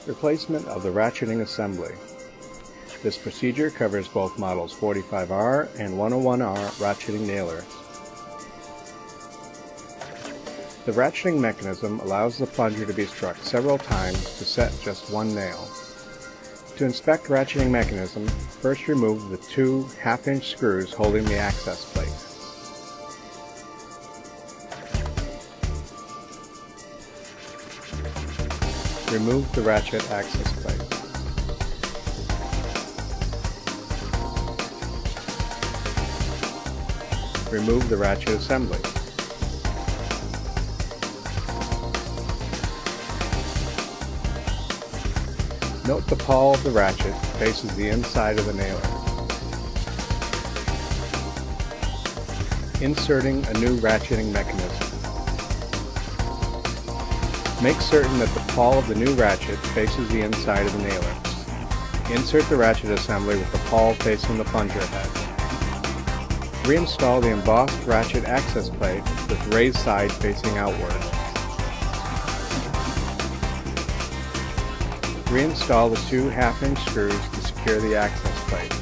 Replacement of the ratcheting assembly. This procedure covers both models 45R and 101R ratcheting nailers. The ratcheting mechanism allows the plunger to be struck several times to set just one nail. To inspect ratcheting mechanism, first remove the two 1/2-inch screws holding the access plate. Remove the ratchet access plate. Remove the ratchet assembly. Note the pawl of the ratchet faces the inside of the nailer. Inserting a new ratcheting mechanism. Make certain that the pawl of the new ratchet faces the inside of the nailer. Insert the ratchet assembly with the pawl facing the plunger head. Reinstall the embossed ratchet access plate with raised side facing outward. Reinstall the two 1/2-inch screws to secure the access plate.